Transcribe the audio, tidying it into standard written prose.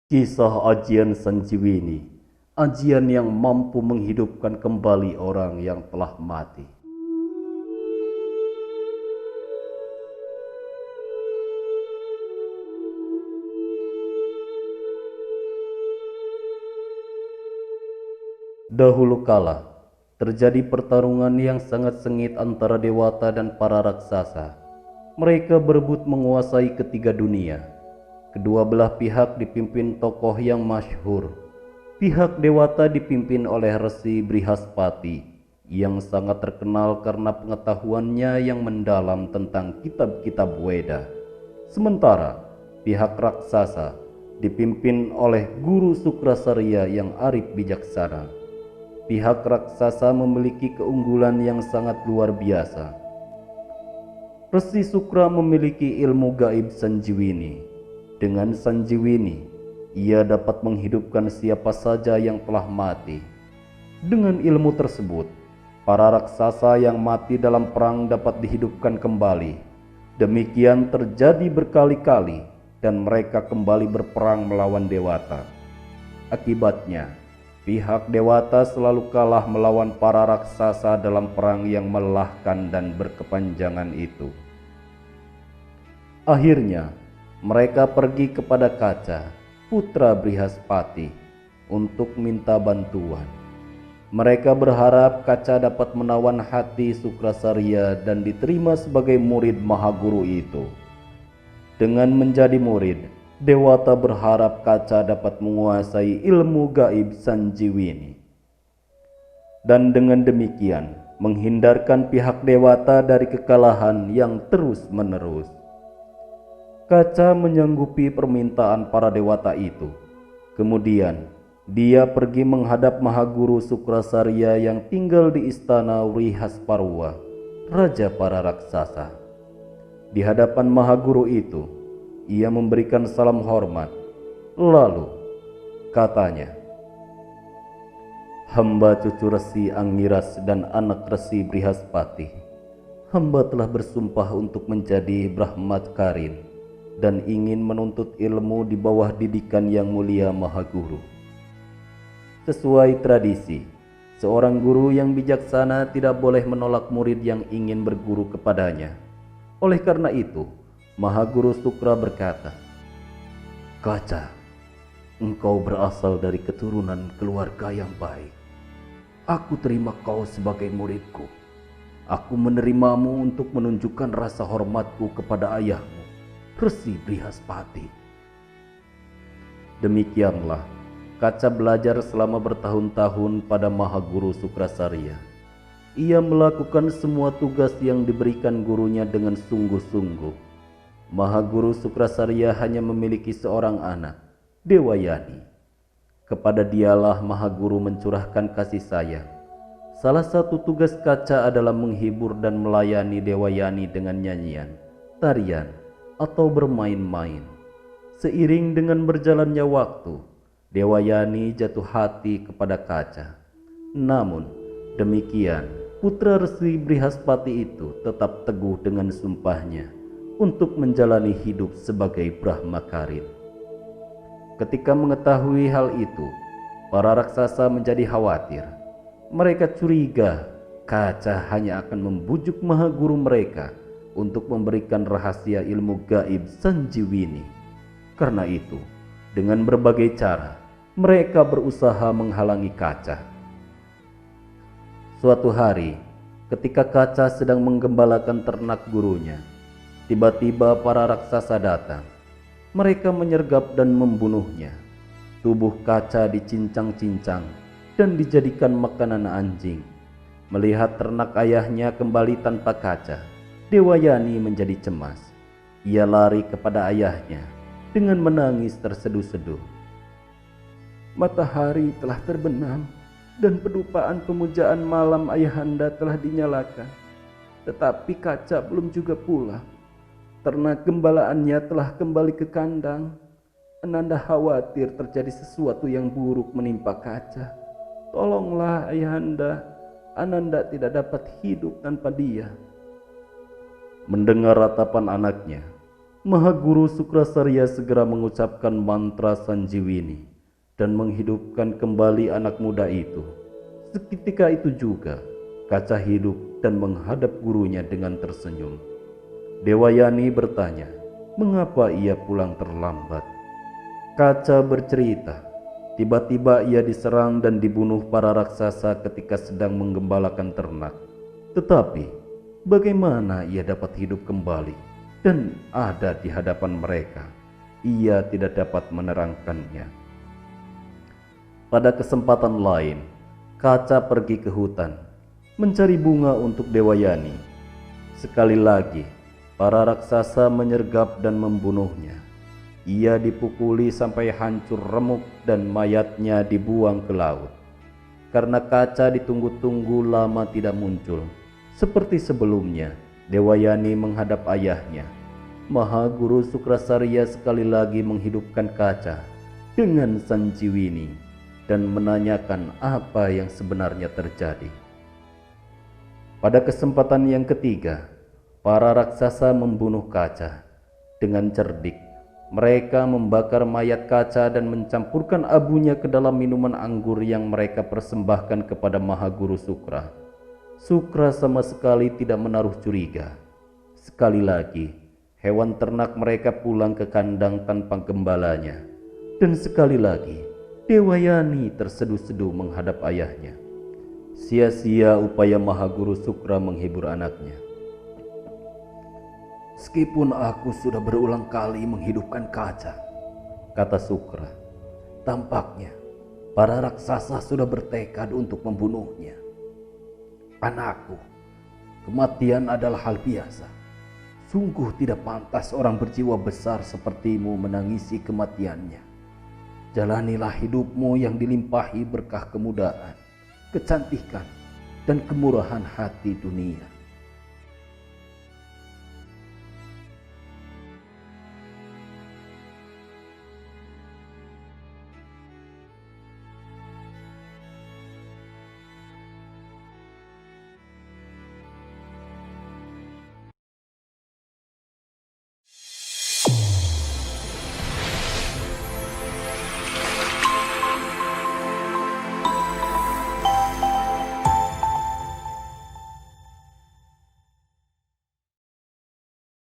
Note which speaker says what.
Speaker 1: Kisah Ajian Sanjiwini, ajian yang mampu menghidupkan kembali orang yang telah mati. Dahulu kala, terjadi pertarungan yang sangat sengit antara dewata dan para raksasa. Mereka berebut menguasai ketiga dunia. Kedua belah pihak dipimpin tokoh yang masyhur. Pihak dewata dipimpin oleh Resi Brihaspati yang sangat terkenal karena pengetahuannya yang mendalam tentang kitab-kitab Weda. Sementara pihak raksasa dipimpin oleh Guru Sukrasarya yang arif bijaksana. Pihak raksasa memiliki keunggulan yang sangat luar biasa. Resi Sukra memiliki ilmu gaib Sanjiwini. Dengan Sanjiwini, ia dapat menghidupkan siapa saja yang telah mati. Dengan ilmu tersebut, para raksasa yang mati dalam perang dapat dihidupkan kembali. Demikian terjadi berkali-kali dan mereka kembali berperang melawan dewata. Akibatnya, pihak dewata selalu kalah melawan para raksasa dalam perang yang melelahkan dan berkepanjangan itu. Akhirnya, mereka pergi kepada Kaca, putra Brihaspati, untuk minta bantuan. Mereka berharap Kaca dapat menawan hati Sukrasarya dan diterima sebagai murid Mahaguru itu. Dengan menjadi murid, dewata berharap Kaca dapat menguasai ilmu gaib Sanjiwini. Dan dengan demikian, menghindarkan pihak dewata dari kekalahan yang terus-menerus. Kaca menyanggupi permintaan para dewata itu. Kemudian, dia pergi menghadap Mahaguru Sukrasarya yang tinggal di istana Wrihasparwa, raja para raksasa. Di hadapan Mahaguru itu, ia memberikan salam hormat. Lalu, katanya, "Hamba cucu Resi Angiras dan anak Resi Brihaspati, hamba telah bersumpah untuk menjadi Brahmakarin dan ingin menuntut ilmu di bawah didikan yang mulia Mahaguru. Sesuai tradisi, seorang guru yang bijaksana tidak boleh menolak murid yang ingin berguru kepadanya. Oleh karena itu, Mahaguru Sukra berkata, 'Kaca, engkau berasal dari keturunan keluarga yang baik. Aku terima kau sebagai muridku. Aku menerimamu untuk menunjukkan rasa hormatku kepada ayahmu, Resi Brihaspati.' Demikianlah Kaca belajar selama bertahun-tahun pada Mahaguru Sukrasarya. Ia melakukan semua tugas yang diberikan gurunya dengan sungguh-sungguh. Mahaguru Sukrasarya hanya memiliki seorang anak, Dewayani. Kepada dialah Mahaguru mencurahkan kasih sayang. Salah satu tugas Kaca adalah menghibur dan melayani Dewayani dengan nyanyian, tarian, atau bermain-main. Seiring dengan berjalannya waktu, Dewayani jatuh hati kepada Kaca. Namun demikian, putra Resi Brihaspati itu tetap teguh dengan sumpahnya untuk menjalani hidup sebagai Brahmakarin. Ketika mengetahui hal itu, para raksasa menjadi khawatir. Mereka curiga Kaca hanya akan membujuk Mahaguru mereka untuk memberikan rahasia ilmu gaib Sanjiwini. Karena itu, dengan berbagai cara, mereka berusaha menghalangi Kaca. Suatu hari, ketika Kaca sedang menggembalakan ternak gurunya, tiba-tiba para raksasa datang. Mereka menyergap dan membunuhnya. Tubuh Kaca dicincang-cincang dan dijadikan makanan anjing. Melihat ternak ayahnya kembali tanpa Kaca, Dewayani menjadi cemas. Ia lari kepada ayahnya dengan menangis terseduh-seduh. "Matahari telah terbenam dan pedupaan pemujaan malam ayahanda telah dinyalakan. Tetapi Kaca belum juga pulang. Ternak gembalaannya telah kembali ke kandang. Ananda khawatir terjadi sesuatu yang buruk menimpa Kaca. Tolonglah ayahanda, Ananda tidak dapat hidup tanpa dia." Mendengar ratapan anaknya, Mahaguru Sukrasarya segera mengucapkan mantra Sanjiwini dan menghidupkan kembali anak muda itu. Seketika itu juga, Kaca hidup dan menghadap gurunya dengan tersenyum. Dewayani bertanya, mengapa ia pulang terlambat? Kaca bercerita, tiba-tiba ia diserang dan dibunuh para raksasa ketika sedang menggembalakan ternak. Tetapi, bagaimana ia dapat hidup kembali dan ada di hadapan mereka? Ia tidak dapat menerangkannya. Pada kesempatan lain, Kaca pergi ke hutan, mencari bunga untuk Dewayani. Sekali lagi, para raksasa menyergap dan membunuhnya. Ia dipukuli sampai hancur remuk dan mayatnya dibuang ke laut. Karena Kaca ditunggu-tunggu lama tidak muncul, seperti sebelumnya, Dewayani menghadap ayahnya. Mahaguru Sukrasarya sekali lagi menghidupkan Kaca dengan Sanjiwini dan menanyakan apa yang sebenarnya terjadi. Pada kesempatan yang ketiga, para raksasa membunuh Kaca. Dengan cerdik, mereka membakar mayat Kaca dan mencampurkan abunya ke dalam minuman anggur yang mereka persembahkan kepada Mahaguru Sukra. Sukra sama sekali tidak menaruh curiga. Sekali lagi, hewan ternak mereka pulang ke kandang tanpa gembalanya. Dan sekali lagi, Dewayani terseduh-seduh menghadap ayahnya. Sia-sia upaya Mahaguru Sukra menghibur anaknya. Meskipun aku sudah berulang kali menghidupkan Kaca, kata Sukra, tampaknya para raksasa sudah bertekad untuk membunuhnya. Anakku, kematian adalah hal biasa. Sungguh tidak pantas orang berjiwa besar sepertimu menangisi kematiannya. Jalanilah hidupmu yang dilimpahi berkah kemudahan, kecantikan, dan kemurahan hati dunia.